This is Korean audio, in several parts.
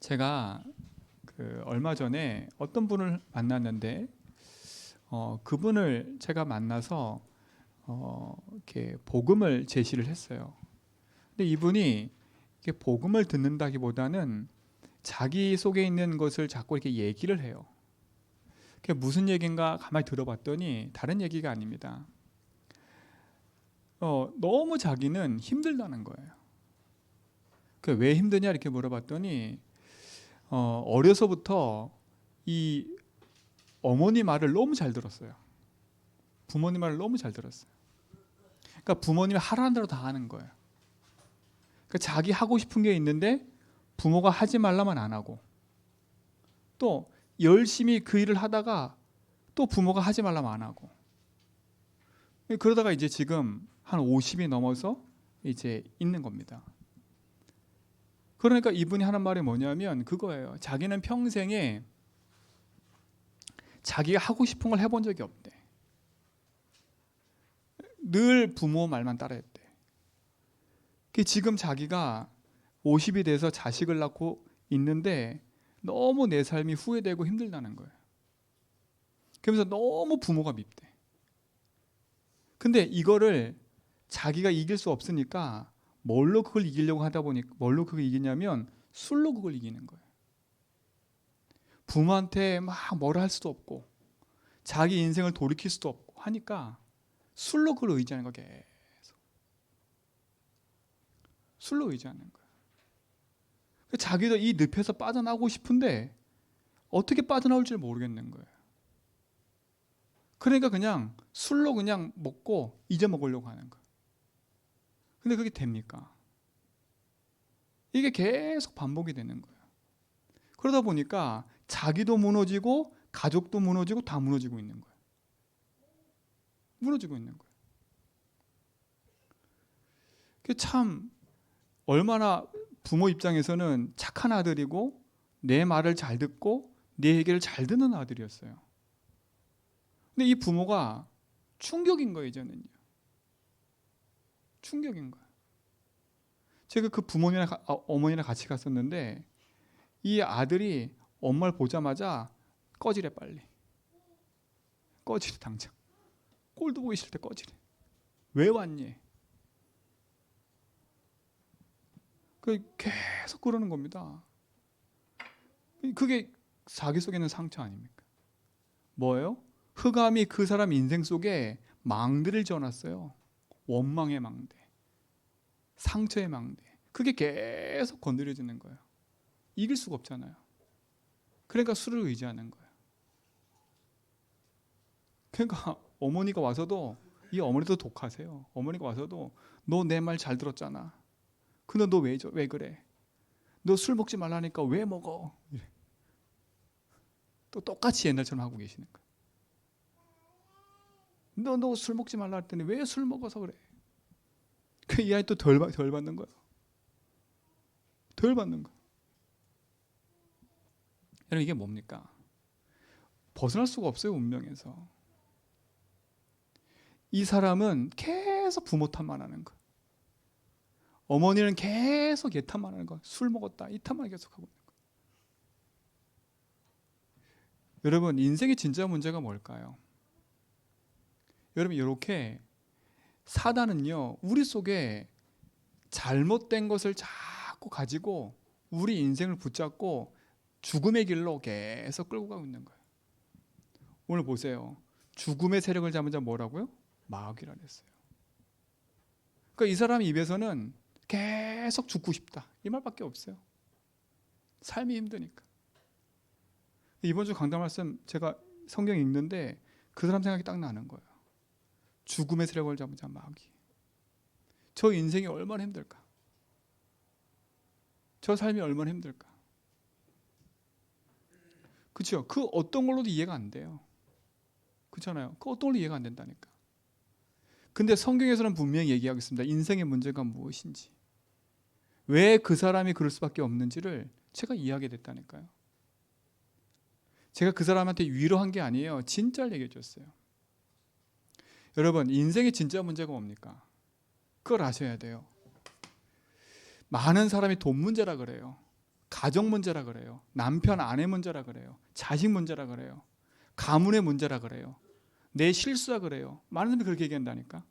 제가 얼마 전에 어떤 분을 만났는데 그분을 제가 만나서 이렇게 복음을 제시를 했어요. 근데 이분이 이렇게 복음을 듣는다기보다는 자기 속에 있는 것을 자꾸 이렇게 얘기를 해요. 그게 무슨 얘기인가 가만히 들어봤더니 다른 얘기가 아닙니다. 너무 자기는 힘들다는 거예요. 왜 힘드냐 이렇게 물어봤더니 어려서부터 이 어머니 말을 너무 잘 들었어요. 부모님 말을 너무 잘 들었어요. 그러니까 부모님이 하라는 대로 다 하는 거예요. 그러니까 자기 하고 싶은 게 있는데 부모가 하지 말라면 안 하고, 또 열심히 그 일을 하다가 또 부모가 하지 말라면 안 하고, 그러다가 이제 지금 한 50이 넘어서 이제 있는 겁니다. 그러니까 이분이 하는 말이 뭐냐면 그거예요. 자기는 평생에 자기가 하고 싶은 걸 해본 적이 없대. 늘 부모 말만 따라했대. 지금 자기가 50이 돼서 자식을 낳고 있는데 너무 내 삶이 후회되고 힘들다는 거예요. 그러면서 너무 부모가 밉대. 근데 이거를 자기가 이길 수 없으니까 뭘로 그걸 이기려고 하다 보니까 뭘로 그걸 이기냐면 술로 그걸 이기는 거예요. 부모한테 막 뭐라 할 수도 없고 자기 인생을 돌이킬 수도 없고 하니까 술로 그걸 의지하는 거 계속. 술로 의지하는 거예요. 자기도 이 늪에서 빠져나오고 싶은데 어떻게 빠져나올 줄 모르겠는 거예요. 그러니까 그냥 술로 그냥 먹고 잊어먹으려고 하는 거예요. 근데 그게 됩니까? 이게 계속 반복이 되는 거예요. 그러다 보니까 자기도 무너지고 가족도 무너지고 다 무너지고 있는 거예요. 무너지고 있는 거예요. 그게 참 얼마나 부모 입장에서는 착한 아들이고 내 말을 잘 듣고 내 얘기를 잘 듣는 아들이었어요. 근데 이 부모가 충격인 거예요, 저는요. 충격인 거예요. 제가 그 부모님이랑 어머니랑 같이 갔었는데 이 아들이 엄마를 보자마자 꺼지래, 빨리. 꺼지래, 당장. 꼴도 보기 싫을 때 꺼지래. 왜 왔니? 계속 그러는 겁니다. 그게 자기 속에 있는 상처 아닙니까? 뭐예요? 흑암이 그 사람 인생 속에 망대를 지어놨어요. 원망의 망대, 상처의 망대. 그게 계속 건드려지는 거예요. 이길 수가 없잖아요. 그러니까 술을 의지하는 거예요. 그러니까 어머니가 와서도, 이 어머니도 독하세요. 어머니가 와서도 너 내 말 잘 들었잖아. 근데 너 왜 그래? 너 술 먹지 말라니까 왜 먹어? 이래. 또 똑같이 옛날처럼 하고 계시는 거예요. 너 술 먹지 말라 했더니 왜 술 먹어서 그래? 이 아이 또 덜 받는 거예요. 덜 받는 거예요. 여러분, 이게 뭡니까? 벗어날 수가 없어요, 운명에서. 이 사람은 계속 부모 탓만 하는 거예요. 어머니는 계속 얘 탓만 하는 거예요. 술 먹었다, 이 탓만 계속 하고 있는 거예요. 여러분, 인생의 진짜 문제가 뭘까요? 여러분, 이렇게 사단은요, 우리 속에 잘못된 것을 자꾸 가지고 우리 인생을 붙잡고 죽음의 길로 계속 끌고 가고 있는 거예요. 오늘 보세요. 죽음의 세력을 잡은 자 뭐라고요? 마귀라 그랬어요. 그러니까 이 사람 입에서는 계속 죽고 싶다, 이 말밖에 없어요. 삶이 힘드니까. 이번 주 강단 말씀 제가 성경 읽는데 그 사람 생각이 딱 나는 거예요. 죽음의 세력을 잡은 자 마귀. 저 인생이 얼마나 힘들까? 저 삶이 얼마나 힘들까? 그렇죠? 그 어떤 걸로도 이해가 안 돼요. 그렇잖아요. 그 어떤 걸로 이해가 안 된다니까. 근데 성경에서는 분명히 얘기하고 있습니다. 인생의 문제가 무엇인지, 왜 그 사람이 그럴 수밖에 없는지를 제가 이해하게 됐다니까요. 제가 그 사람한테 위로한 게 아니에요. 진짜를 얘기해 줬어요. 여러분, 인생의 진짜 문제가 뭡니까? 그걸 아셔야 돼요. 많은 사람이 돈 문제라 그래요. 가정 문제라 그래요. 남편 아내 문제라 그래요. 자식 문제라 그래요. 가문의 문제라 그래요. 내 실수라 그래요. 많은 사람들이 그렇게 얘기한다니까.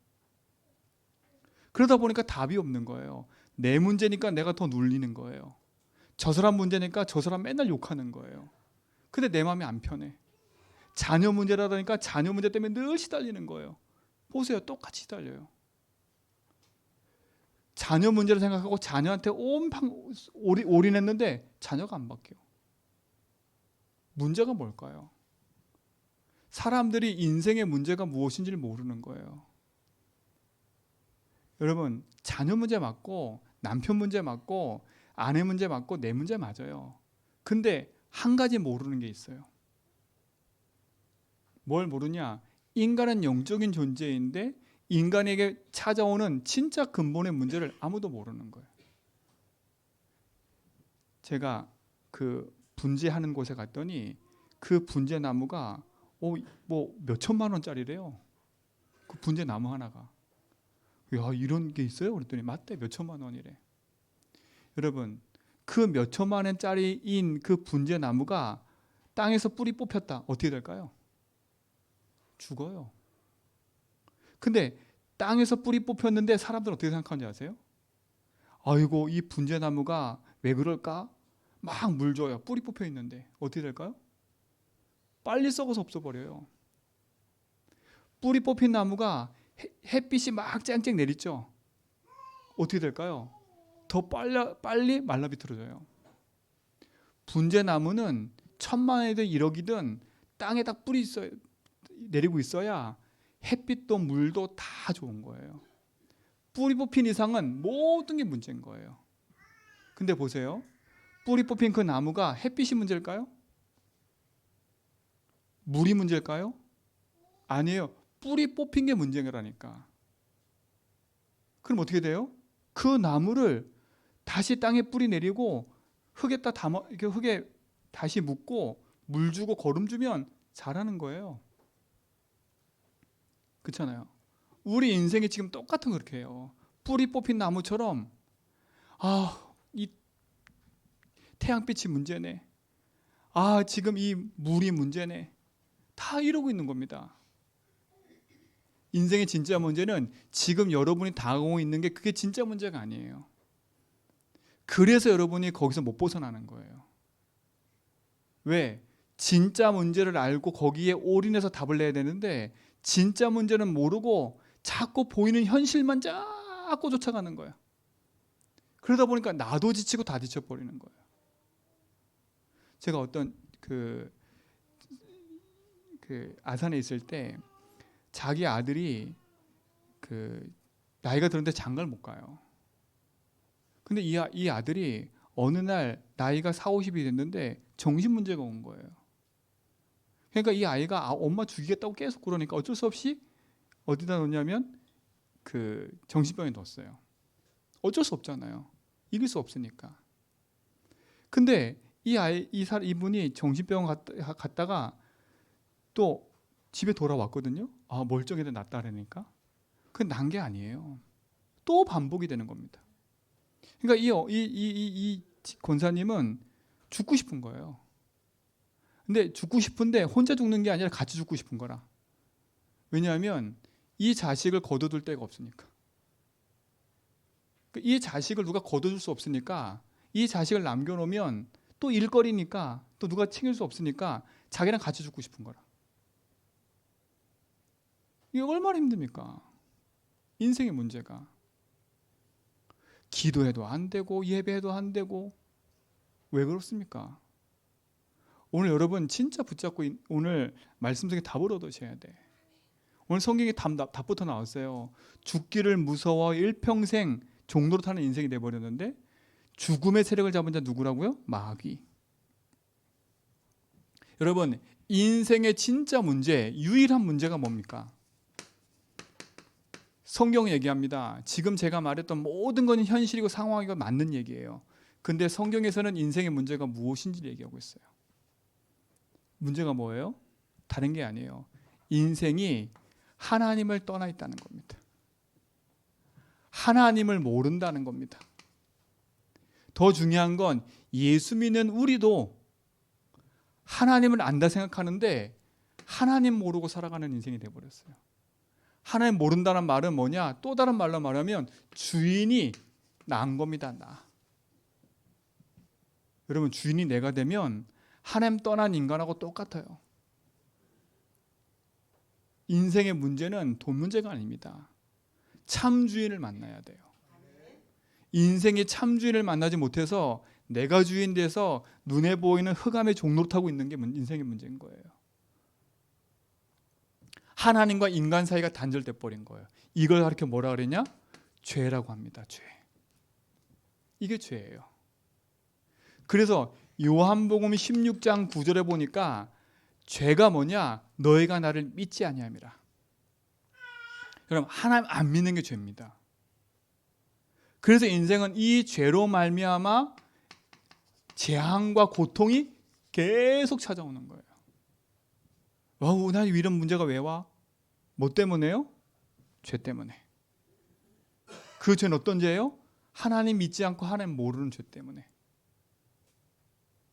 그러다 보니까 답이 없는 거예요. 내 문제니까 내가 더 눌리는 거예요. 저 사람 문제니까 저 사람 맨날 욕하는 거예요. 근데 내 마음이 안 편해. 자녀 문제라니까 자녀 문제 때문에 늘 시달리는 거예요. 보세요. 똑같이 시달려요. 자녀 문제를 생각하고 자녀한테 온방 올인했는데 자녀가 안 바뀌어. 문제가 뭘까요? 사람들이 인생의 문제가 무엇인지를 모르는 거예요. 여러분, 자녀 문제 맞고 남편 문제 맞고 아내 문제 맞고 내 문제 맞아요. 근데 한 가지 모르는 게 있어요. 뭘 모르냐? 인간은 영적인 존재인데 인간에게 찾아오는 진짜 근본의 문제를 아무도 모르는 거예요. 제가 그 분재하는 곳에 갔더니 그 분재 나무가 뭐 몇천만 원짜리래요. 그 분재 나무 하나가. 야, 이런 게 있어요? 그랬더니 맞대, 몇천만 원이래. 여러분, 그 몇천만 원짜리인 그 분재 나무가 땅에서 뿌리 뽑혔다. 어떻게 될까요? 죽어요. 근데 땅에서 뿌리 뽑혔는데 사람들은 어떻게 생각하는지 아세요? 아이고, 이 분재나무가 왜 그럴까? 막 물 줘요. 뿌리 뽑혀 있는데 어떻게 될까요? 빨리 썩어서 없어버려요. 뿌리 뽑힌 나무가 햇빛이 막 쨍쨍 내리죠. 어떻게 될까요? 더 빨리 말라 비틀어져요. 분재나무는 천만 원이든 1억이든 땅에 딱 뿌리 내리고 있어야 햇빛도 물도 다 좋은 거예요. 뿌리 뽑힌 이상은 모든 게 문제인 거예요. 근데 보세요. 뿌리 뽑힌 그 나무가 햇빛이 문제일까요? 물이 문제일까요? 아니에요. 뿌리 뽑힌 게 문제라니까. 그럼 어떻게 돼요? 그 나무를 다시 땅에 뿌리 내리고 흙에다 담아, 이렇게 흙에 다시 묻고 물 주고 거름 주면 자라는 거예요. 그렇잖아요. 우리 인생이 지금 똑같은 그렇게 해요. 뿌리 뽑힌 나무처럼 이 태양빛이 문제네. 지금 이 물이 문제네. 다 이러고 있는 겁니다. 인생의 진짜 문제는 지금 여러분이 당하고 있는 게 그게 진짜 문제가 아니에요. 그래서 여러분이 거기서 못 벗어나는 거예요. 왜? 진짜 문제를 알고 거기에 올인해서 답을 내야 되는데 진짜 문제는 모르고 자꾸 보이는 현실만 자꾸 쫓아가는 거예요. 그러다 보니까 나도 지치고 다 지쳐버리는 거예요. 제가 어떤 그 아산에 있을 때 자기 아들이 나이가 들었는데 장가를 못 가요. 근데 이 아들이 어느 날 나이가 4, 50이 됐는데 정신 문제가 온 거예요. 그러니까 이 아이가 엄마 죽이겠다고 계속 그러니까 어쩔 수 없이 어디다 넣냐면 정신병에 넣었어요. 어쩔 수 없잖아요. 이길 수 없으니까. 근데 이분이 정신병 갔다가 또 집에 돌아왔거든요. 멀쩡해도 낫다 그러니까. 그건 난 게 아니에요. 또 반복이 되는 겁니다. 그러니까 이 권사님은 죽고 싶은 거예요. 근데 죽고 싶은데 혼자 죽는 게 아니라 같이 죽고 싶은 거라. 왜냐하면 이 자식을 거둬둘 데가 없으니까. 이 자식을 누가 거둬줄 수 없으니까 이 자식을 남겨놓으면 또 일거리니까 또 누가 챙길 수 없으니까 자기랑 같이 죽고 싶은 거라. 이게 얼마나 힘듭니까? 인생의 문제가. 기도해도 안 되고 예배해도 안 되고 왜 그렇습니까? 오늘 여러분 진짜 붙잡고 오늘 말씀 속에 답을 얻으셔야 돼. 오늘 성경에 답부터 나왔어요. 죽기를 무서워 일평생 종로로 타는 인생이 돼버렸는데 죽음의 세력을 잡은 자 누구라고요? 마귀. 여러분 인생의 진짜 문제, 유일한 문제가 뭡니까? 성경이 얘기합니다. 지금 제가 말했던 모든 건 현실이고 상황이고 맞는 얘기예요. 근데 성경에서는 인생의 문제가 무엇인지를 얘기하고 있어요. 문제가 뭐예요? 다른 게 아니에요. 인생이 하나님을 떠나 있다는 겁니다. 하나님을 모른다는 겁니다. 더 중요한 건 예수 믿는 우리도 하나님을 안다 생각하는데 하나님 모르고 살아가는 인생이 돼버렸어요. 하나님 모른다는 말은 뭐냐? 또 다른 말로 말하면 주인이 나은 겁니다. 나. 여러분, 주인이 내가 되면 하나님 떠난 인간하고 똑같아요. 인생의 문제는 돈 문제가 아닙니다. 참 주인을 만나야 돼요. 인생의 참 주인을 만나지 못해서 내가 주인 돼서 눈에 보이는 흑암의 종로를 타고 있는 게 인생의 문제인 거예요. 하나님과 인간 사이가 단절돼 버린 거예요. 이걸 가르쳐 뭐라 그러냐? 죄라고 합니다. 죄. 이게 죄예요. 그래서 요한복음 16장 9절에 보니까 죄가 뭐냐? 너희가 나를 믿지 아니함이라. 그럼 하나님 안 믿는 게 죄입니다. 그래서 인생은 이 죄로 말미암아 재앙과 고통이 계속 찾아오는 거예요. 와우, 나 이런 문제가 왜 와? 뭐 때문에요? 죄 때문에. 그 죄는 어떤 죄예요? 하나님 믿지 않고 하나님 모르는 죄 때문에.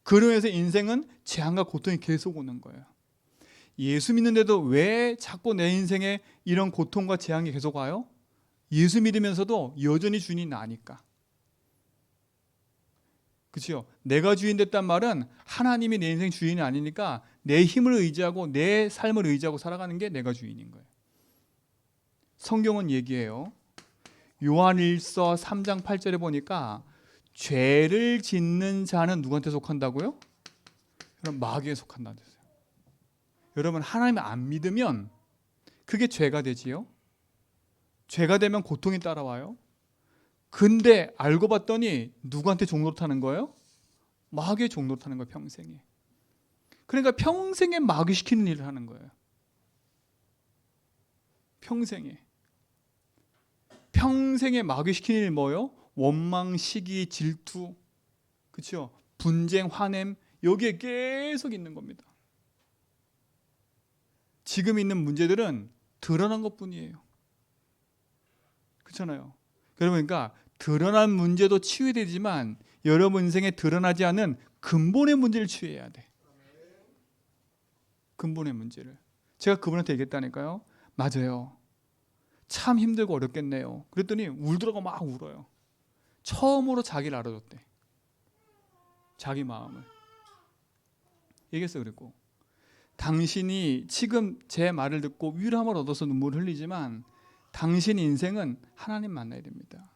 그러면서 인생은 재앙과 고통이 계속 오는 거예요. 예수 믿는데도 왜 자꾸 내 인생에 이런 고통과 재앙이 계속 와요? 예수 믿으면서도 여전히 주인이 나니까. 그렇죠? 내가 주인 됐단 말은 하나님이 내 인생 주인이 아니니까 내 힘을 의지하고 내 삶을 의지하고 살아가는 게 내가 주인인 거예요. 성경은 얘기해요. 요한일서 3장 8절에 보니까 죄를 짓는 자는 누구한테 속한다고요? 그럼 마귀에 속한다는 뜻이에요. 여러분, 하나님을 안 믿으면 그게 죄가 되지요. 죄가 되면 고통이 따라와요. 근데 알고 봤더니 누구한테 종노릇하는 거예요? 마귀의 종노릇하는 거예요. 평생에. 그러니까 평생에 마귀 시키는 일을 하는 거예요. 평생에 마귀 시키는 일 뭐예요? 원망, 시기, 질투, 그렇죠? 분쟁, 화냄, 여기에 계속 있는 겁니다. 지금 있는 문제들은 드러난 것뿐이에요. 그렇잖아요. 그러니까 드러난 문제도 치유되지만 여러분 인생에 드러나지 않은 근본의 문제를 치유해야 돼. 근본의 문제를. 제가 그분한테 얘기했다니까요. 맞아요. 참 힘들고 어렵겠네요. 그랬더니 울더라고 막 울어요. 처음으로 자기를 알아줬대. 자기 마음을. 얘기했어. 그랬고 당신이 지금 제 말을 듣고 위로함을 얻어서 눈물을 흘리지만 당신 인생은 하나님 만나야 됩니다.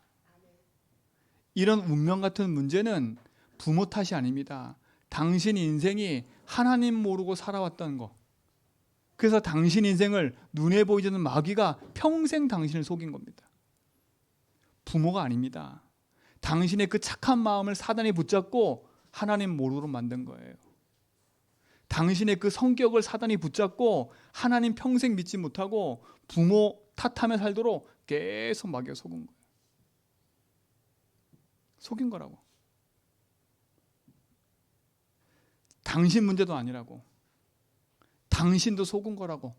이런 운명 같은 문제는 부모 탓이 아닙니다. 당신 인생이 하나님 모르고 살아왔던 거. 그래서 당신 인생을 눈에 보이지 않는 마귀가 평생 당신을 속인 겁니다. 부모가 아닙니다. 당신의 그 착한 마음을 사단이 붙잡고 하나님 모르도록 만든 거예요. 당신의 그 성격을 사단이 붙잡고 하나님 평생 믿지 못하고 부모 탓하며 살도록 계속 마귀가 속은 거예요. 속인 거라고. 당신 문제도 아니라고. 당신도 속은 거라고.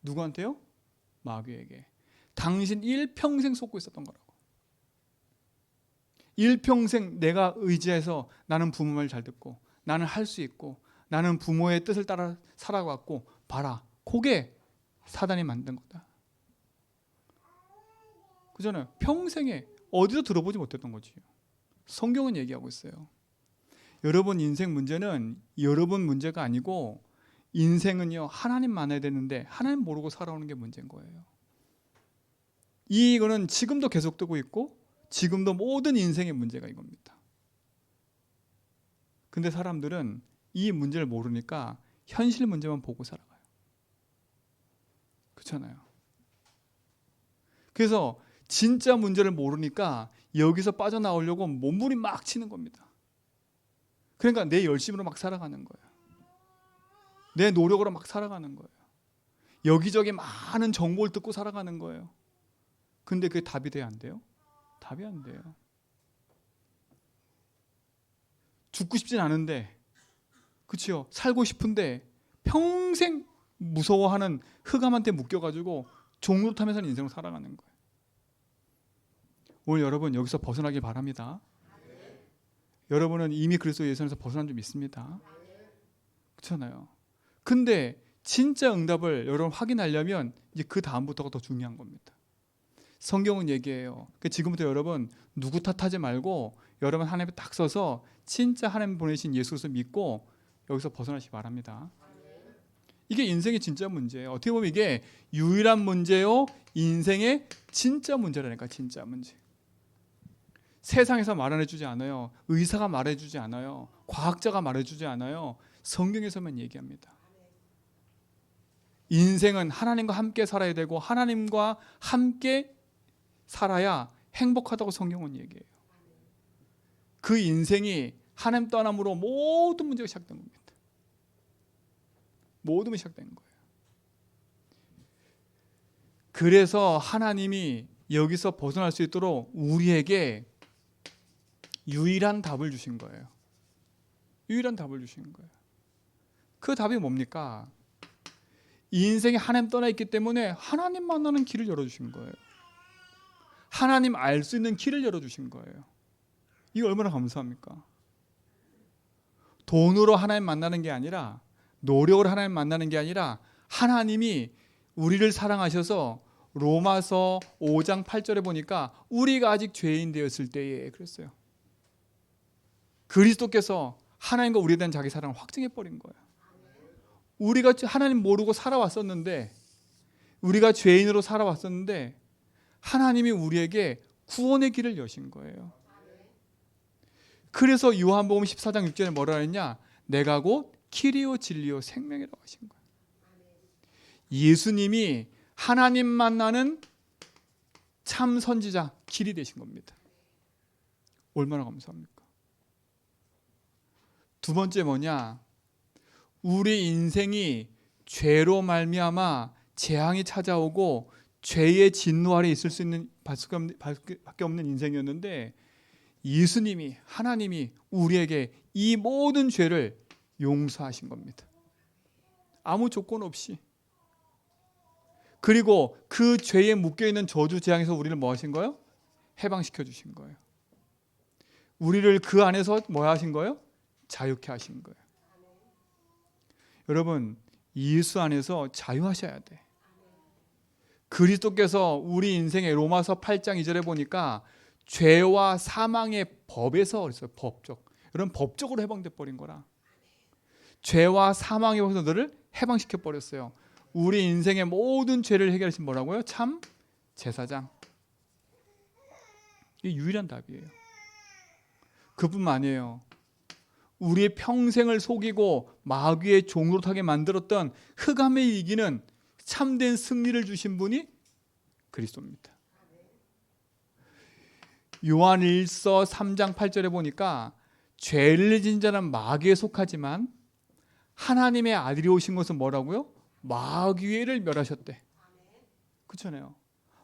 누구한테요? 마귀에게. 당신 일평생 속고 있었던 거라고. 일평생 내가 의지해서 나는 부모 말 잘 듣고 나는 할 수 있고 나는 부모의 뜻을 따라 살아왔고 봐라. 그게 사단이 만든 거다. 그잖아요. 평생에 어디서 들어보지 못했던 거지. 성경은 얘기하고 있어요. 여러분 인생 문제는 여러분 문제가 아니고 인생은요 하나님 만나야 되는데 하나님 모르고 살아오는 게 문제인 거예요. 이거는 지금도 계속되고 있고 지금도 모든 인생의 문제가 이겁니다. 근데 사람들은 이 문제를 모르니까 현실 문제만 보고 살아가요. 그렇잖아요. 그래서 진짜 문제를 모르니까 여기서 빠져나오려고 몸부림 막 치는 겁니다. 그러니까 내 열심으로 막 살아가는 거예요. 내 노력으로 막 살아가는 거예요. 여기저기 많은 정보를 듣고 살아가는 거예요. 근데 그게 답이 돼야 안 돼요? 답이 안 돼요. 죽고 싶진 않은데, 그치요? 살고 싶은데 평생 무서워하는 흑암한테 묶여가지고 종노릇하면서 인생을 살아가는 거예요. 오늘 여러분 여기서 벗어나길 바랍니다. 여러분은 이미 그리스도 예수 안에서 벗어난 줄 믿습니다. 그렇잖아요. 근데 진짜 응답을 여러분 확인하려면 이제 그 다음부터가 더 중요한 겁니다. 성경은 얘기해요. 지금부터 여러분 누구 탓하지 말고 여러분 하나님에 딱 서서 진짜 하나님 보내신 예수 그리스도 믿고 여기서 벗어나시기 바랍니다. 이게 인생의 진짜 문제예요. 어떻게 보면 이게 유일한 문제요, 인생의 진짜 문제라니까. 진짜 문제. 세상에서 말해주지 않아요. 의사가 말해주지 않아요. 과학자가 말해주지 않아요. 성경에서만 얘기합니다. 인생은 하나님과 함께 살아야 되고 하나님과 함께 살아야 행복하다고 성경은 얘기해요. 그 인생이 하나님 떠남으로 모든 문제가 시작된 겁니다. 모든 문제가 시작된 거예요. 그래서 하나님이 여기서 벗어날 수 있도록 우리에게 유일한 답을 주신 거예요. 유일한 답을 주신 거예요. 그 답이 뭡니까? 이 인생에 하나님 떠나 있기 때문에 하나님 만나는 길을 열어주신 거예요. 하나님 알 수 있는 길을 열어주신 거예요. 이거 얼마나 감사합니까? 돈으로 하나님 만나는 게 아니라, 노력으로 하나님 만나는 게 아니라, 하나님이 우리를 사랑하셔서 로마서 5장 8절에 보니까 우리가 아직 죄인 되었을 때에 그랬어요. 그리스도께서 하나님과 우리에 대한 자기 사랑을 확증해 버린 거예요. 우리가 하나님 모르고 살아왔었는데, 우리가 죄인으로 살아왔었는데 하나님이 우리에게 구원의 길을 여신 거예요. 그래서 요한복음 14장 6절에 뭐라 했냐? 내가 곧 길이요 진리요 생명이라고 하신 거예요. 예수님이 하나님 만나는 참 선지자, 길이 되신 겁니다. 얼마나 감사합니까? 두 번째 뭐냐? 우리 인생이 죄로 말미암아 재앙이 찾아오고 죄의 진노 아래 있을 수 있는 밖에 없는 인생이었는데, 예수님이, 하나님이 우리에게 이 모든 죄를 용서하신 겁니다. 아무 조건 없이. 그리고 그 죄에 묶여있는 저주 재앙에서 우리를 뭐 하신 거예요? 해방시켜 주신 거예요. 우리를 그 안에서 뭐 하신 거예요? 자유케 하신 거예요. 여러분, 예수 안에서 자유하셔야 돼. 그리스도께서 우리 인생의 로마서 8장 2절에 보니까 죄와 사망의 법에서 그랬어요. 법적. 여러분, 법적으로 해방돼 버린 거라. 죄와 사망의 법에서 너를 해방시켜 버렸어요. 우리 인생의 모든 죄를 해결하신 뭐라고요? 참 제사장. 이게 유일한 답이에요. 그뿐만 아니에요. 우리의 평생을 속이고 마귀의 종으로 타게 만들었던 흑암의 이기는 참된 승리를 주신 분이 그리스도입니다. 요한 1서 3장 8절에 보니까 죄를 진 자는 마귀에 속하지만 하나님의 아들이 오신 것은 뭐라고요? 마귀를 멸하셨대. 그렇잖아요.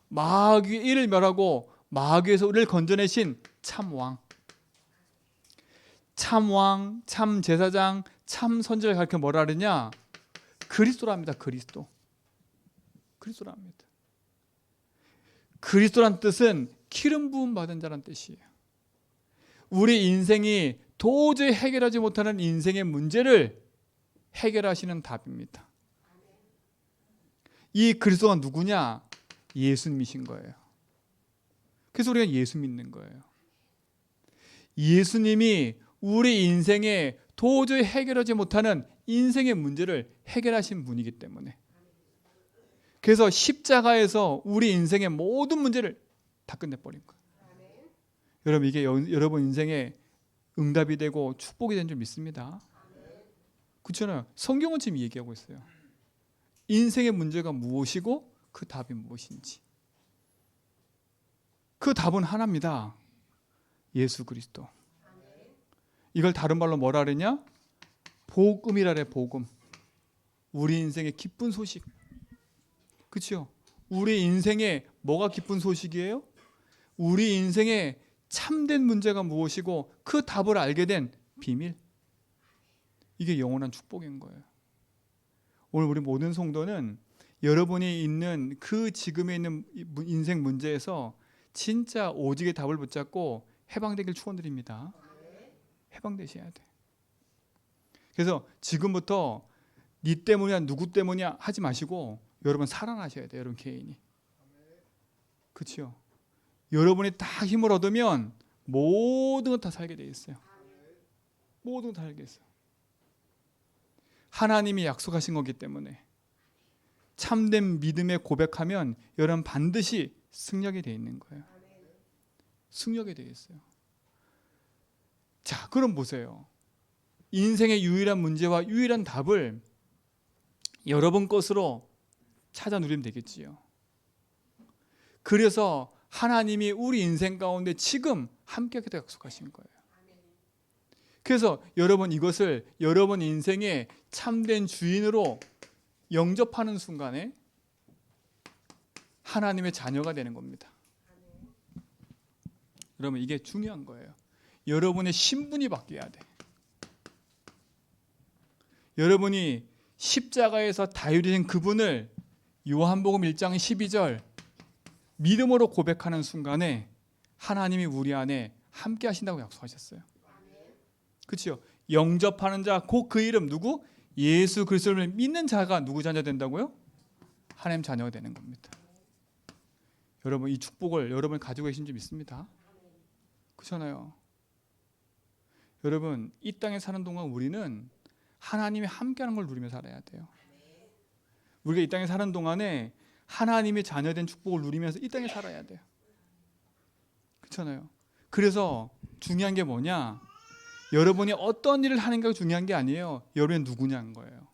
마귀를 멸하고 마귀에서 우리를 건져내신 참왕. 참왕, 참 제사장, 참 선지자를 가르쳐 뭐라 그러냐? 그리스도랍니다. 그리스도. 그리스도랍니다. 그리스도란 뜻은 기름 부음 받은 자란 뜻이에요. 우리 인생이 도저히 해결하지 못하는 인생의 문제를 해결하시는 답입니다. 이 그리스도가 누구냐? 예수님이신 거예요. 그래서 우리가 예수 믿는 거예요. 예수님이 우리 인생에 도저히 해결하지 못하는 인생의 문제를 해결하신 분이기 때문에, 그래서 십자가에서 우리 인생의 모든 문제를 다 끝내버린 거예요. 여러분, 이게 여러분 인생의 응답이 되고 축복이 된 줄 믿습니다. 그렇잖아요. 성경은 지금 얘기하고 있어요. 인생의 문제가 무엇이고 그 답이 무엇인지. 그 답은 하나입니다. 예수 그리스도. 이걸 다른 말로 뭐라 그러냐? 복음이라 그래. 복음. 우리 인생의 기쁜 소식. 그렇죠? 우리 인생에 뭐가 기쁜 소식이에요? 우리 인생에 참된 문제가 무엇이고 그 답을 알게 된 비밀. 이게 영원한 축복인 거예요. 오늘 우리 모든 성도는 여러분이 있는 그 지금에 있는 인생 문제에서 진짜 오직의 답을 붙잡고 해방되길 축원드립니다. 해방되셔야 돼. 그래서 지금부터 니 때문이야 누구 때문이야 하지 마시고 여러분 살아나셔야 돼요. 여러분 개인이. 그렇죠? 여러분이 딱 힘을 얻으면 모든 건 다 살게 돼 있어요. 모든 건 다 살게 있어요. 하나님이 약속하신 거기 때문에 참된 믿음의 고백하면 여러분 반드시 승리하게 돼 있는 거예요. 승리하게 돼 있어요. 자, 그럼 보세요. 인생의 유일한 문제와 유일한 답을 여러분 것으로 찾아 누리면 되겠지요. 그래서 하나님이 우리 인생 가운데 지금 함께하겠다 약속하신 거예요. 그래서 여러분 이것을 여러분 인생의 참된 주인으로 영접하는 순간에 하나님의 자녀가 되는 겁니다. 여러분 이게 중요한 거예요. 여러분의 신분이 바뀌어야 돼. 여러분이 십자가에서 다윗이신 그분을 요한복음 1장 12절 믿음으로 고백하는 순간에 하나님이 우리 안에 함께 하신다고 약속하셨어요. 그렇죠? 영접하는 자 곧 그 이름 누구? 예수 그리스도를 믿는 자가 누구 자녀 된다고요? 하나님 자녀가 되는 겁니다. 여러분 이 축복을 여러분이 가지고 계신 줄 믿습니다. 그렇잖아요. 여러분 이 땅에 사는 동안 우리는 하나님이 함께하는 걸 누리며 살아야 돼요. 우리가 이 땅에 사는 동안에 하나님의 자녀된 축복을 누리면서 이 땅에 살아야 돼요. 그렇잖아요. 그래서 중요한 게 뭐냐? 여러분이 어떤 일을 하는가가 중요한 게 아니에요. 여러분이 누구냐는 거예요.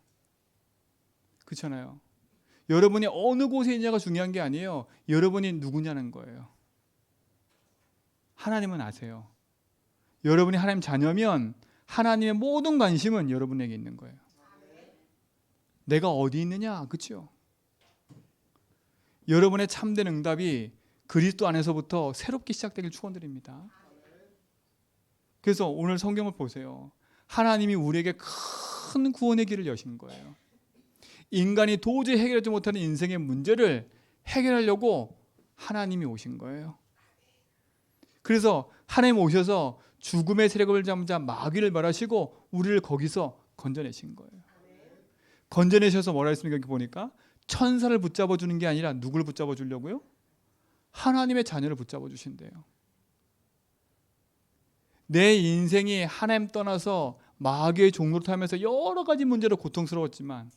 그렇잖아요. 여러분이 어느 곳에 있냐가 중요한 게 아니에요. 여러분이 누구냐는 거예요. 하나님은 아세요. 여러분이 하나님 자녀면 하나님의 모든 관심은 여러분에게 있는 거예요. 내가 어디 있느냐? 그렇죠? 여러분의 참된 응답이 그리스도 안에서부터 새롭게 시작되길 축원드립니다. 그래서 오늘 성경을 보세요. 하나님이 우리에게 큰 구원의 길을 여신 거예요. 인간이 도저히 해결하지 못하는 인생의 문제를 해결하려고 하나님이 오신 거예요. 그래서 하나님 오셔서 죽음의 세력을 잡은 자 마귀를 멸하시고 우리를 거기서 건져내신 거예요. 건져내셔서 뭐라 했습니까? 여기 보니까 천사를 붙잡아 주는 게 아니라 누구를 붙잡아 주려고요? 하나님의 자녀를 붙잡아 주신대요. 내 인생이 하나님 떠나서 마귀의 종로를 타면서 여러 가지 문제로 고통스러웠지만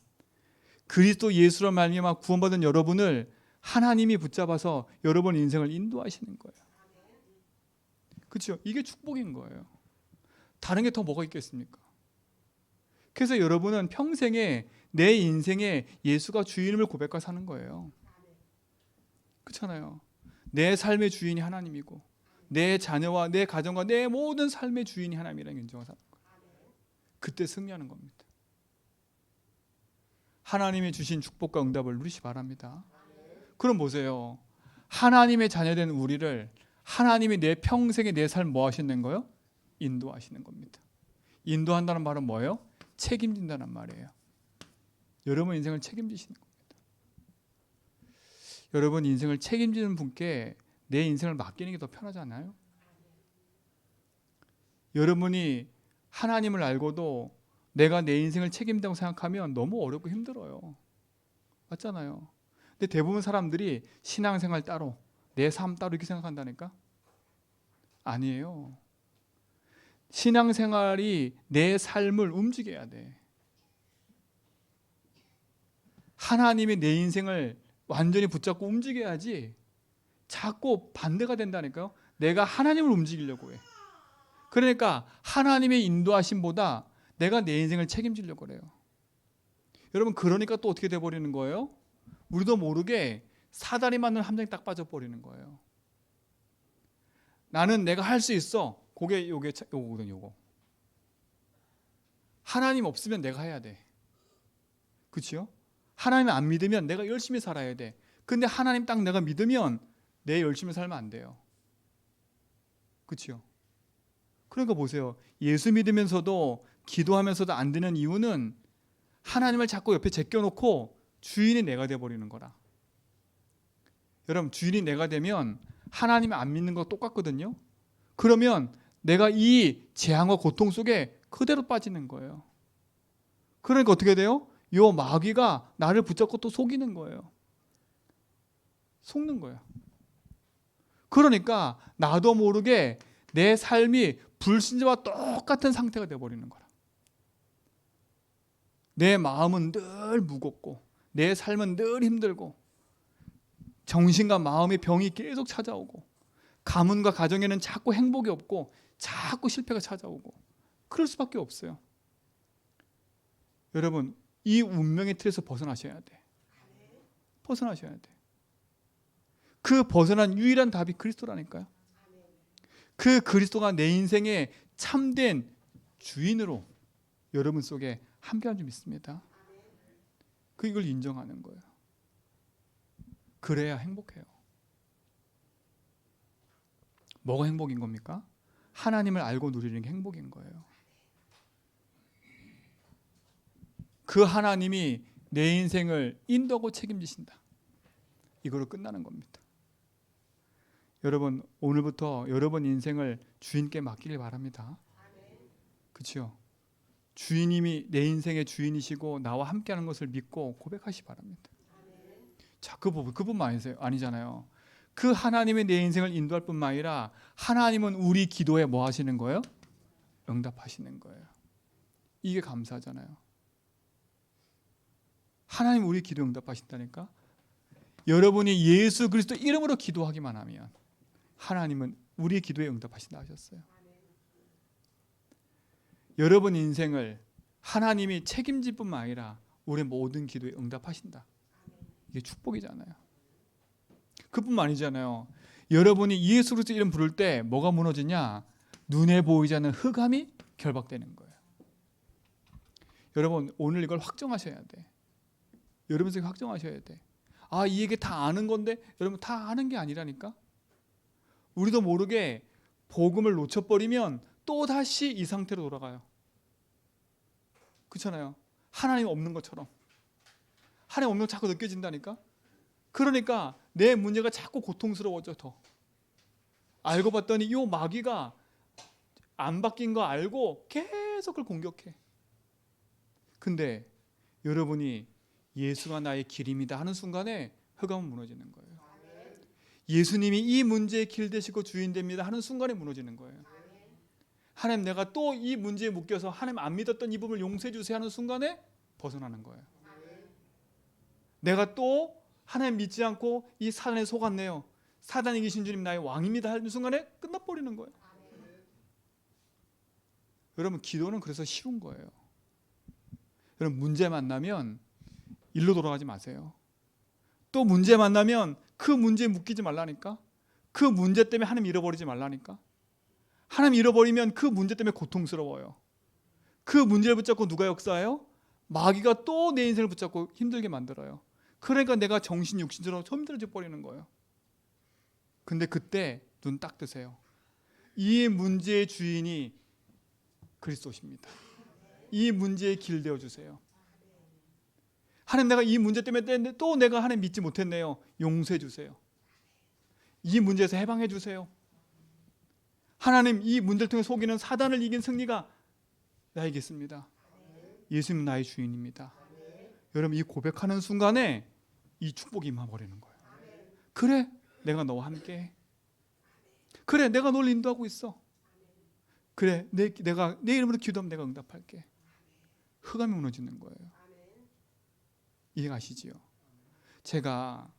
그리스도 예수로 말미암아 구원받은 여러분을 하나님이 붙잡아서 여러분 인생을 인도하시는 거예요. 그렇죠? 이게 축복인 거예요. 다른 게 더 뭐가 있겠습니까? 그래서 여러분은 평생에 내 인생에 예수가 주인임을 고백하고 사는 거예요. 그렇잖아요. 내 삶의 주인이 하나님이고 내 자녀와 내 가정과 내 모든 삶의 주인이 하나님이라는 인정하고 사는 거예요. 그때 승리하는 겁니다. 하나님이 주신 축복과 응답을 누리시 바랍니다. 그럼 보세요. 하나님의 자녀된 우리를 하나님이 내 평생에 내 삶 뭐 하시는 거예요? 인도하시는 겁니다. 인도한다는 말은 뭐예요? 책임진다는 말이에요. 여러분 인생을 책임지시는 겁니다. 여러분 인생을 책임지는 분께 내 인생을 맡기는 게 더 편하잖아요. 여러분이 하나님을 알고도 내가 내 인생을 책임진다고 생각하면 너무 어렵고 힘들어요. 맞잖아요. 근데 대부분 사람들이 신앙생활 따로 내 삶 따로 이렇게 생각한다니까? 아니에요. 신앙생활이 내 삶을 움직여야 돼. 하나님이 내 인생을 완전히 붙잡고 움직여야지 자꾸 반대가 된다니까요. 내가 하나님을 움직이려고 해. 그러니까 하나님의 인도하심보다 내가 내 인생을 책임지려고 그래요. 여러분 그러니까 또 어떻게 돼버리는 거예요? 우리도 모르게 사다리 맞는 함정에 딱 빠져버리는 거예요. 나는 내가 할 수 있어. 요거거든 요거. 하나님 없으면 내가 해야 돼. 그렇죠? 하나님 안 믿으면 내가 열심히 살아야 돼. 근데 하나님 딱 내가 믿으면 내 열심히 살면 안 돼요. 그렇죠? 그러니까 보세요. 예수 믿으면서도 기도하면서도 안 되는 이유는 하나님을 자꾸 옆에 제껴놓고 주인이 내가 돼버리는 거라. 여러분 주인이 내가 되면 하나님을 안 믿는 거 똑같거든요. 그러면 내가 이 재앙과 고통 속에 그대로 빠지는 거예요. 그러니까 어떻게 돼요? 요 마귀가 나를 붙잡고 또 속이는 거예요. 속는 거예요. 그러니까 나도 모르게 내 삶이 불신자와 똑같은 상태가 되어버리는 거라. 내 마음은 늘 무겁고 내 삶은 늘 힘들고 정신과 마음의 병이 계속 찾아오고 가문과 가정에는 자꾸 행복이 없고 자꾸 실패가 찾아오고 그럴 수밖에 없어요. 여러분, 이 운명의 틀에서 벗어나셔야 돼. 벗어나셔야 돼. 그 벗어난 유일한 답이 그리스도라니까요. 그 그리스도가 내 인생의 참된 주인으로 여러분 속에 함께한 줄 믿습니다. 이걸 인정하는 거예요. 그래야 행복해요. 뭐가 행복인 겁니까? 하나님을 알고 누리는 게 행복인 거예요. 그 하나님이 내 인생을 인도하고 책임지신다. 이거로 끝나는 겁니다. 여러분, 오늘부터 여러분 인생을 주인께 맡기길 바랍니다. 그렇죠? 주인님이 내 인생의 주인이시고 나와 함께하는 것을 믿고 고백하시 바랍니다. 자, 그뿐만 아니잖아요. 그 하나님이 내 인생을 인도할 뿐만 아니라 하나님은 우리 기도에 뭐 하시는 거예요? 응답하시는 거예요. 이게 감사하잖아요. 하나님 우리 기도 응답하신다니까. 여러분이 예수 그리스도 이름으로 기도하기만 하면 하나님은 우리 기도에 응답하신다 하셨어요. 여러분 인생을 하나님이 책임질 뿐만 아니라 우리 모든 기도에 응답하신다. 이게 축복이잖아요. 그뿐만 아니잖아요. 여러분이 예수 그리스도 이름 부를 때 뭐가 무너지냐? 눈에 보이지 않는 흑암이 결박되는 거예요. 여러분, 오늘 이걸 확정하셔야 돼. 여러분 속에 확정하셔야 돼. 아, 이 얘기 다 아는 건데 여러분 다 아는 게 아니라니까. 우리도 모르게 복음을 놓쳐버리면 또다시 이 상태로 돌아가요. 그렇잖아요. 하나님 없는 것처럼. 하나님 없는 거 자꾸 느껴진다니까. 그러니까 내 문제가 자꾸 고통스러워져. 더 알고 봤더니 이 마귀가 안 바뀐 거 알고 계속 그걸 공격해. 근데 여러분이 예수가 나의 길입니다 하는 순간에 흑암은 무너지는 거예요. 예수님이 이 문제의 길 되시고 주인 됩니다 하는 순간에 무너지는 거예요. 하나님, 내가 또 이 문제에 묶여서 하나님 안 믿었던 이 부분을 용서해 주세요 하는 순간에 벗어나는 거예요. 내가 또 하나님 믿지 않고 이 사단에 속았네요. 사단이 이기신 주님 나의 왕입니다 하는 순간에 끝나버리는 거예요. 여러분, 기도는 그래서 쉬운 거예요. 여러분, 문제 만나면 일로 돌아가지 마세요. 또 문제 만나면 그 문제에 묶이지 말라니까. 그 문제 때문에 하나님 잃어버리지 말라니까. 하나님 잃어버리면 그 문제 때문에 고통스러워요. 그 문제를 붙잡고 누가 역사해요? 마귀가 또 내 인생을 붙잡고 힘들게 만들어요. 그러니까 내가 정신 육신적으로 힘들어져 버리는 거예요. 근데 그때 눈 딱 뜨세요. 이 문제의 주인이 그리스도십니다. 이 문제의 길 되어주세요. 하나님, 내가 이 문제 때문에 또 내가 하나님 믿지 못했네요. 용서해 주세요. 이 문제에서 해방해 주세요. 하나님, 이 문제를 통해 속이는 사단을 이긴 승리가 나에게 있습니다. 예수님은 나의 주인입니다. 여러분, 이 고백하는 순간에 이 축복이 임해버리는 거예요. 그래, 내가 너와 함께해. 그래, 내가 널 인도하고 있어. 그래, 내가 내 이름으로 기도하면 내가 응답할게. 흑암이 무너지는 거예요. 이해가시지요? 제가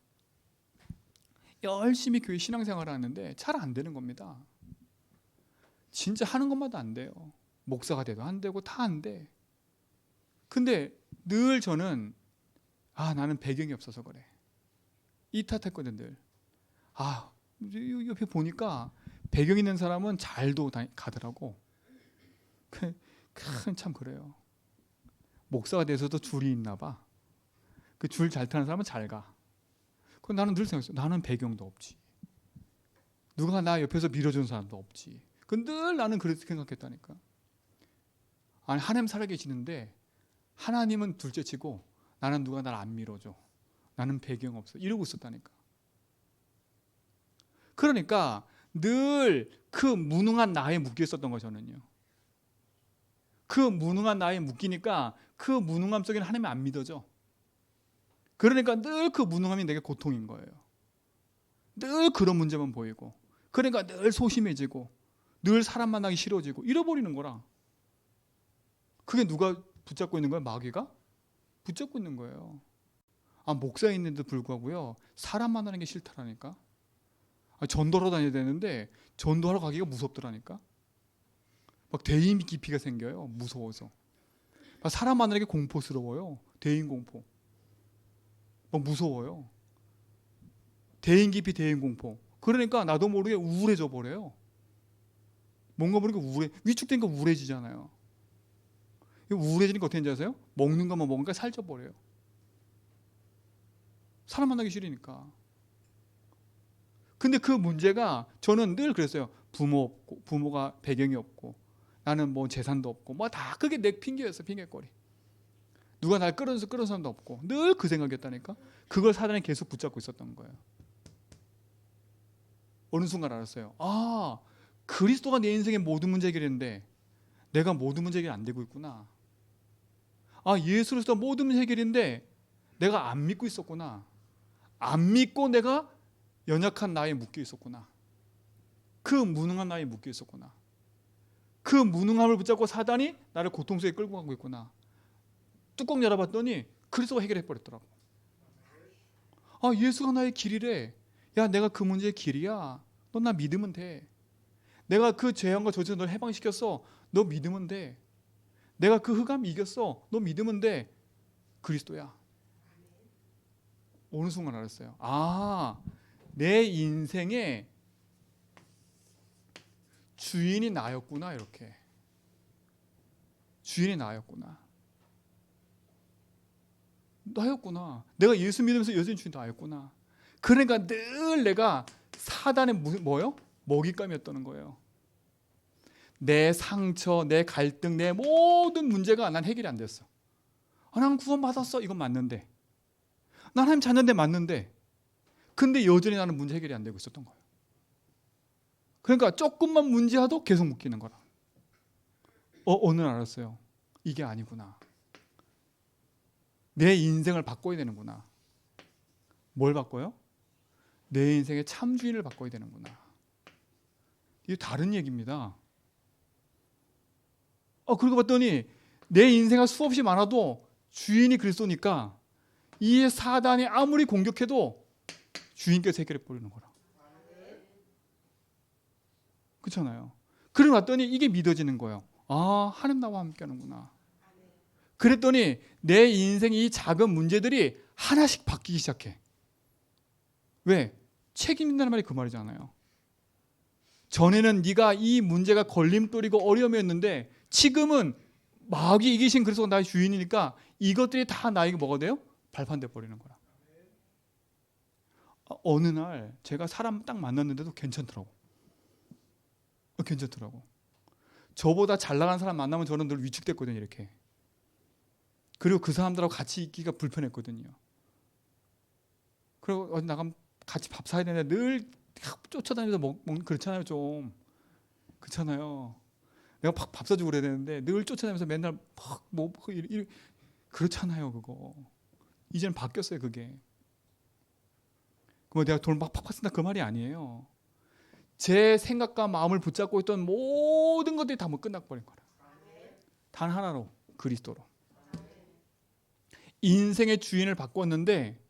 열심히 교회 신앙생활을 하는데 잘 안 되는 겁니다. 진짜 하는 것마다 안 돼요. 목사가 돼도 안 되고 다 안 돼. 근데 늘 저는 나는 배경이 없어서 그래. 이 탓했거든 늘. 옆에 보니까 배경 있는 사람은 잘도 가더라고. 참 그래요. 목사가 돼서도 줄이 있나 봐. 그 줄 잘 타는 사람은 잘 가. 그럼 나는 늘 생각했어. 나는 배경도 없지. 누가 나 옆에서 밀어주는 사람도 없지. 늘 나는 그렇게 생각했다니까. 아니, 하나님 살아계시는데 하나님은 둘째치고 나는 누가 나를 안 밀어줘. 나는 배경 없어. 이러고 있었다니까. 그러니까 늘 그 무능한 나에 묶여 있었던 거예요. 저는요. 그 무능한 나에 묶이니까 그 무능함 속에는 하나님이 안 믿어져. 그러니까 늘 그 무능함이 내게 고통인 거예요. 늘 그런 문제만 보이고, 그러니까 늘 소심해지고, 늘 사람 만나기 싫어지고 잃어버리는 거라. 그게 누가 붙잡고 있는 거예요? 마귀가 붙잡고 있는 거예요. 목사인데도 불구하고요, 사람 만나는 게 싫다라니까. 전도하러 다녀야 되는데 전도하러 가기가 무섭더라니까. 막 대인 기피가 생겨요. 무서워서. 막 사람 만나는 게 공포스러워요. 대인 공포. 막 무서워요. 대인 기피, 대인 공포. 그러니까 나도 모르게 우울해져 버려요. 뭔가 모르게 위축되니까 우울해지잖아요. 우울해지니까 어떻게 하는지 아세요? 먹는 것만 먹으니까 살쪄 버려요. 사람 만나기 싫으니까. 근데 그 문제가 저는 늘 그랬어요. 부모가 배경이 없고, 나는 뭐 재산도 없고, 뭐 다 그게 내 핑계였어. 핑계거리. 누가 날 끌어서 사람도 없고, 늘 그 생각이었다니까. 그걸 사단이 계속 붙잡고 있었던 거예요. 어느 순간 알았어요. 그리스도가 내 인생의 모든 문제 해결인데 내가 모든 문제 해결이 안 되고 있구나. 예수 그리스도가 모든 문제 해결인데 내가 안 믿고 있었구나. 안 믿고 내가 연약한 나에 묶여 있었구나. 그 무능한 나에 묶여 있었구나. 그 무능함을 붙잡고 사단이 나를 고통 속에 끌고 가고 있구나. 뚜껑 열어봤더니 그리스도가 해결해 버렸더라고. 예수가 나의 길이래. 야, 내가 그 문제의 길이야. 너 나 믿으면 돼. 내가 그 죄악과 저주에서 널 해방시켰어. 너 믿으면 돼. 내가 그 흑암 이겼어. 너 믿으면 돼. 그리스도야. 어느 순간 알았어요. 내 인생의 주인이 나였구나. 이렇게. 주인이 나였구나. 내가 예수 믿으면서 여전히 주인 나였구나. 그러니까 늘 내가 사단의 먹잇감이었다는 거예요. 내 상처, 내 갈등, 내 모든 문제가 난 해결이 안 됐어. 난 구원받았어. 이건 맞는데. 난 하나님 찾는데 맞는데. 근데 여전히 나는 문제 해결이 안 되고 있었던 거예요. 그러니까 조금만 문제라도 계속 묶이는 거라. 어느 날 알았어요. 이게 아니구나. 내 인생을 바꿔야 되는구나. 뭘 바꿔요? 내 인생의 참 주인을 바꿔야 되는구나. 이게 다른 얘기입니다. 그러고 봤더니 내 인생가 수없이 많아도 주인이 그리스도니까 이 사단이 아무리 공격해도 주인께서 해결해 버리는 거라. 그렇잖아요. 그러고 봤더니 이게 믿어지는 거예요. 하나님 나와 함께 하는구나. 그랬더니 내 인생의 이 작은 문제들이 하나씩 바뀌기 시작해. 왜? 책임진다는 말이 그 말이잖아요. 전에는 네가 이 문제가 걸림돌이고 어려움이었는데 지금은 마귀 이기신 그리스도가 나의 주인이니까 이것들이 다 나에게 뭐가 돼요? 발판돼 버리는 거라. 어느 날 제가 사람 딱 만났는데도 괜찮더라고. 저보다 잘 나가는 사람 만나면 저는 늘 위축됐거든요. 이렇게. 그리고 그 사람들하고 같이 있기가 불편했거든요. 그리고 어디 나가면 같이 밥 사야 되는데 늘 쫓아다니면서 먹는 그렇잖아요. 좀 그렇잖아요. 내가 밥 사주고 그래야 되는데 늘 쫓아다니면서 맨날 그렇잖아요. 그거 이제는 바뀌었어요. 그게 내가 돈을 팍팍 쓴다 그 말이 아니에요. 제 생각과 마음을 붙잡고 있던 모든 것들이 다 끝나버린 거라. 단 하나로, 그리스도로. 인생의 주인을 바꿨는데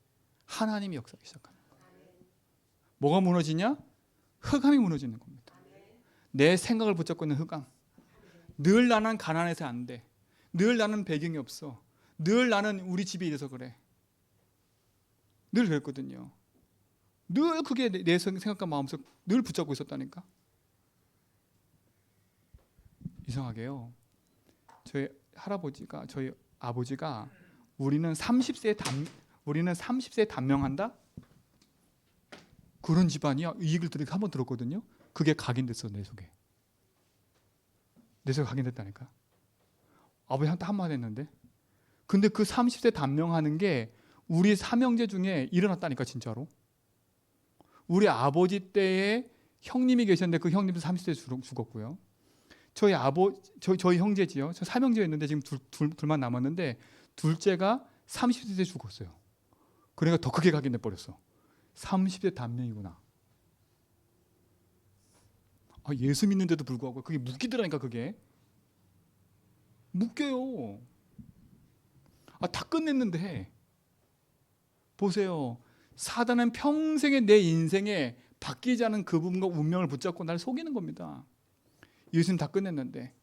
하나님이 역사하기 시작하는 거예요. 뭐가 무너지냐? 흑암이 무너지는 겁니다. 내 생각을 붙잡고 있는 흑암. 늘 나는 가난해서 안 돼. 늘 나는 배경이 없어. 늘 나는 우리 집이 이래서 그래. 늘 그랬거든요. 늘 그게 내 생각과 마음속 늘 붙잡고 있었다니까. 이상하게요. 저희 할아버지가, 저희 아버지가 우리는 30세에 단명한다? 그런 집안이야. 이 얘기를 한번 들었거든요. 그게 각인됐어. 내 속에 각인됐다니까. 아버지한테 한마디 했는데. 근데 그 30세 단명하는 게 우리 삼형제 중에 일어났다니까. 진짜로. 우리 아버지 때에 형님이 계셨는데 그 형님도 30대 죽었고요. 저희 형제지요. 저 삼형제였는데 지금 둘만 남았는데 둘째가 30대 죽었어요. 그러니까 더 크게 가게 내버렸어. 30대 단명이구나. 예수 믿는데도 불구하고 그게 묶이더라니까. 그게 묶여요. 다 끝냈는데 보세요. 사단은 평생에 내 인생에 바뀌지 않은 그 부분과 운명을 붙잡고 날 속이는 겁니다. 예수님 다 끝냈는데.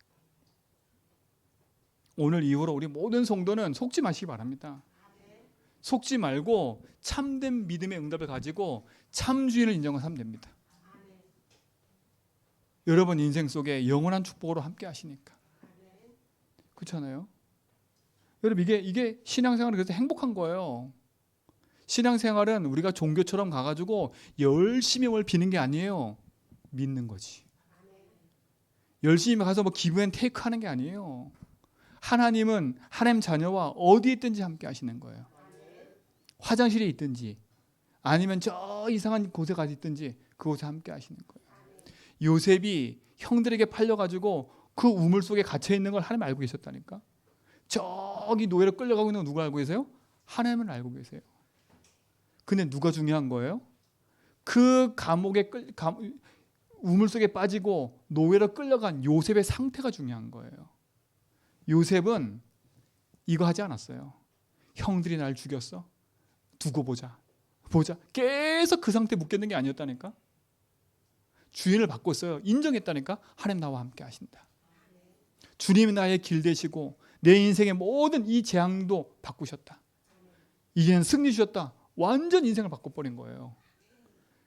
오늘 이후로 우리 모든 성도는 속지 마시기 바랍니다. 속지 말고 참된 믿음의 응답을 가지고 참 주인을 인정하고 살면 됩니다. 여러분 인생 속에 영원한 축복으로 함께 하시니까. 그렇잖아요. 여러분 이게 신앙생활은 그래서 행복한 거예요. 신앙생활은 우리가 종교처럼 가가지고 열심히 뭘 비는 게 아니에요. 믿는 거지. 열심히 가서 뭐 기브 앤 테이크 하는 게 아니에요. 하나님은 하나님 자녀와 어디에 있든지 함께 하시는 거예요. 화장실에 있든지 아니면 저 이상한 곳에 가 있든지 그곳에 함께 하시는 거예요. 요셉이 형들에게 팔려가지고 그 우물 속에 갇혀 있는 걸 하나님 알고 계셨다니까. 저기 노예로 끌려가고 있는 거 누가 알고 계세요? 하나님은 알고 계세요. 근데 누가 중요한 거예요? 그 감옥에 우물 속에 빠지고 노예로 끌려간 요셉의 상태가 중요한 거예요. 요셉은 이거 하지 않았어요. 형들이 날 죽였어. 두고 보자. 계속 그 상태에 묶였는 게 아니었다니까. 주인을 바꿨어요. 인정했다니까. 하나님 나와 함께 하신다. 주님이 나의 길 되시고 내 인생의 모든 이 재앙도 바꾸셨다. 이제는 승리 주셨다. 완전 인생을 바꿔버린 거예요.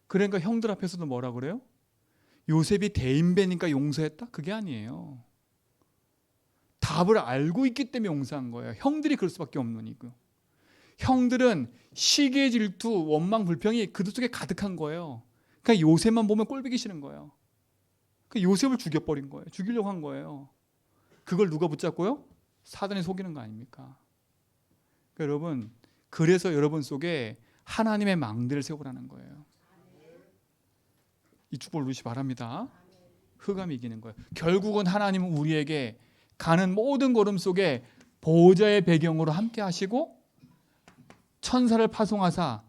그러니까 형들 앞에서도 뭐라 그래요? 요셉이 대인배니까 용서했다? 그게 아니에요. 답을 알고 있기 때문에 용서한 거예요. 형들이 그럴 수밖에 없는 이유. 형들은 시기, 질투, 원망, 불평이 그들 속에 가득한 거예요. 그러니까 요셉만 보면 꼴보기 싫은 거예요. 그러니까 요셉을 죽여버린 거예요. 죽이려고 한 거예요. 그걸 누가 붙잡고요? 사단이 속이는 거 아닙니까? 그러니까 여러분, 그래서 여러분 속에 하나님의 망대를 세우라는 거예요. 이 축복을 누리시 바랍니다. 흑암이 이기는 거예요. 결국은 하나님은 우리에게 가는 모든 걸음 속에 보호자의 배경으로 함께 하시고 천사를 파송하사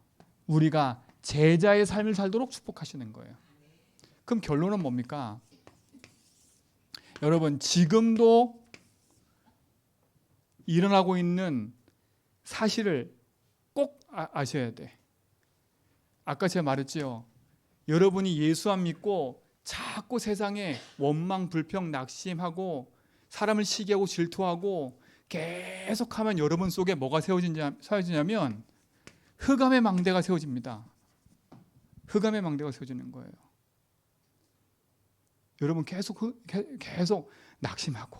우리가 제자의 삶을 살도록 축복하시는 거예요. 그럼 결론은 뭡니까? 여러분 지금도 일어나고 있는 사실을 꼭 아셔야 돼. 아까 제가 말했죠. 여러분이 예수 안 믿고 자꾸 세상에 원망, 불평, 낙심하고 사람을 시기하고 질투하고 계속하면 여러분 속에 뭐가 세워지냐면 흑암의 망대가 세워집니다. 흑암의 망대가 세워지는 거예요. 여러분 계속 낙심하고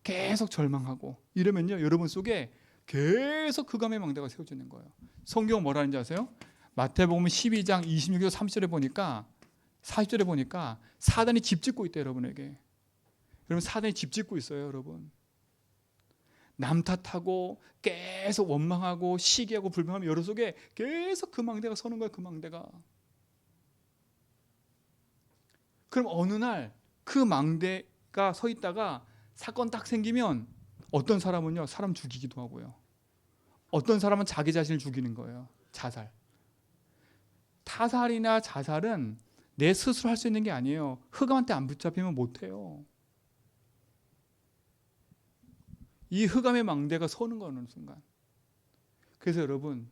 계속 절망하고 이러면요 여러분 속에 계속 흑암의 망대가 세워지는 거예요. 성경 뭐라는지 아세요? 마태복음 12장 26절 30절에 보니까 40절에 보니까 사단이 집 짓고 있대요. 여러분에게. 여러분 사단이 집 짓고 있어요. 여러분. 남 탓하고 계속 원망하고 시기하고 불평하면 여러 속에 계속 그 망대가 서는 거예요. 그 망대가. 그럼 어느 날 그 망대가 서 있다가 사건 딱 생기면 어떤 사람은요 사람 죽이기도 하고요. 어떤 사람은 자기 자신을 죽이는 거예요. 자살. 타살이나 자살은 내 스스로 할 수 있는 게 아니에요. 흑암한테 안 붙잡히면 못해요. 이 흑암의 망대가 서는 거 어느 순간. 그래서 여러분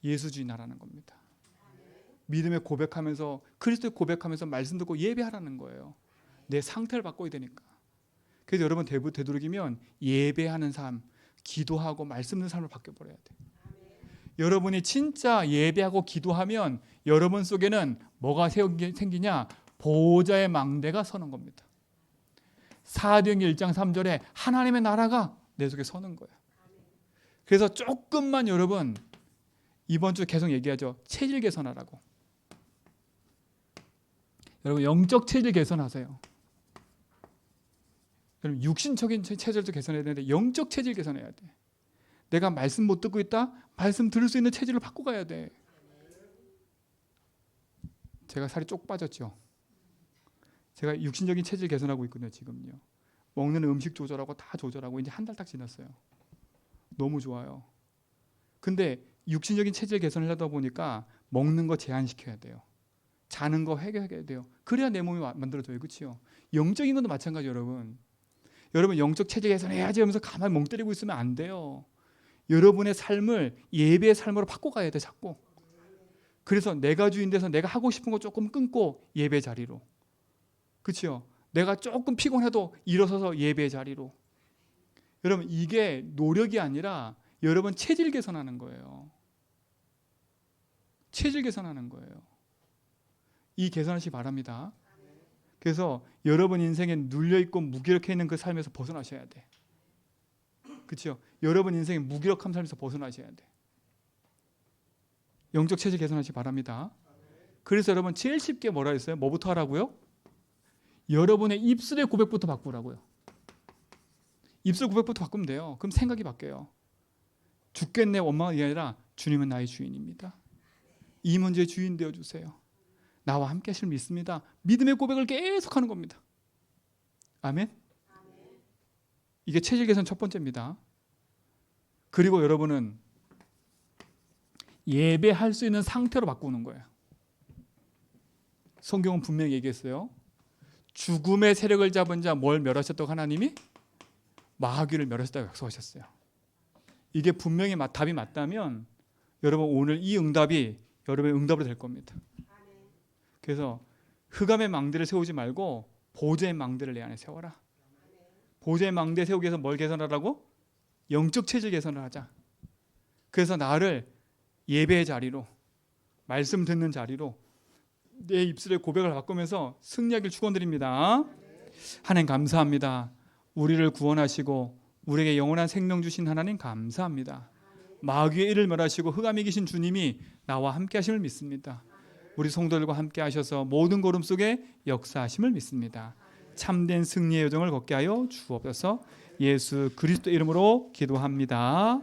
예수주의 나라는 겁니다. 믿음의 고백하면서 그리스도의 고백하면서 말씀 듣고 예배하라는 거예요. 내 상태를 바꿔야 되니까. 그래서 여러분 되도록이면 예배하는 삶, 기도하고 말씀 듣는 삶을 바뀌어버려야 돼. 여러분이 진짜 예배하고 기도하면 여러분 속에는 뭐가 생기냐? 보호자의 망대가 서는 겁니다. 사도행전 1장 3절에 하나님의 나라가 내 속에 서는 거예요. 그래서 조금만 여러분 이번 주 계속 얘기하죠. 체질 개선하라고. 여러분 영적 체질 개선하세요. 여러분 육신적인 체질도 개선해야 되는데 영적 체질 개선해야 돼. 내가 말씀 못 듣고 있다? 말씀 들을 수 있는 체질로 바꿔가야 돼. 제가 살이 쪽 빠졌죠. 제가 육신적인 체질 개선하고 있거든요. 지금요. 먹는 음식 조절하고 다 조절하고 이제 한 달 딱 지났어요. 너무 좋아요. 근데 육신적인 체질 개선을 하다 보니까 먹는 거 제한시켜야 돼요. 자는 거 해결해야 돼요. 그래야 내 몸이 만들어져요. 그렇죠? 영적인 것도 마찬가지예요, 여러분. 여러분 영적 체질 개선해야지 하면서 가만히 멍 때리고 있으면 안 돼요. 여러분의 삶을 예배의 삶으로 바꿔가야 돼, 자꾸. 그래서 내가 주인 돼서 내가 하고 싶은 거 조금 끊고 예배 자리로. 그렇죠? 내가 조금 피곤해도 일어서서 예배 자리로. 여러분 이게 노력이 아니라 여러분 체질 개선하는 거예요. 체질 개선하는 거예요. 이 개선하시기 바랍니다. 그래서 여러분 인생에 눌려있고 무기력해 있는 그 삶에서 벗어나셔야 돼. 그렇죠? 여러분 인생에 무기력한 삶에서 벗어나셔야 돼. 영적 체질 개선하시기 바랍니다. 그래서 여러분 제일 쉽게 뭐라 했어요? 뭐부터 하라고요? 여러분의 입술의 고백부터 바꾸라고요. 입술 고백부터 바꾸면 돼요. 그럼 생각이 바뀌어요. 죽겠네 원망이 아니라 주님은 나의 주인입니다. 이 문제의 주인 되어주세요. 나와 함께 하실 믿습니다. 믿음의 고백을 계속하는 겁니다. 아멘. 이게 체질 개선 첫 번째입니다. 그리고 여러분은 예배할 수 있는 상태로 바꾸는 거예요. 성경은 분명히 얘기했어요. 죽음의 세력을 잡은 자 뭘 멸하셨다고 하나님이? 마귀를 멸하셨다고 약속하셨어요. 이게 분명히 답이 맞다면 여러분 오늘 이 응답이 여러분의 응답으로 될 겁니다. 그래서 흑암의 망대를 세우지 말고 보좌의 망대를 내 안에 세워라. 보좌의 망대 세우기 위해서 뭘 개선하라고? 영적 체질 개선을 하자. 그래서 나를 예배의 자리로, 말씀 듣는 자리로 내 입술의 고백을 바꾸면서 승리하길 축원드립니다. 하나님 감사합니다. 우리를 구원하시고 우리에게 영원한 생명 주신 하나님 감사합니다. 마귀의 일을 멸하시고 흑암에 계신 주님이 나와 함께 하심을 믿습니다. 우리 성도들과 함께 하셔서 모든 걸음 속에 역사하심을 믿습니다. 참된 승리의 여정을 걷게 하여 주옵소서. 예수 그리스도 이름으로 기도합니다.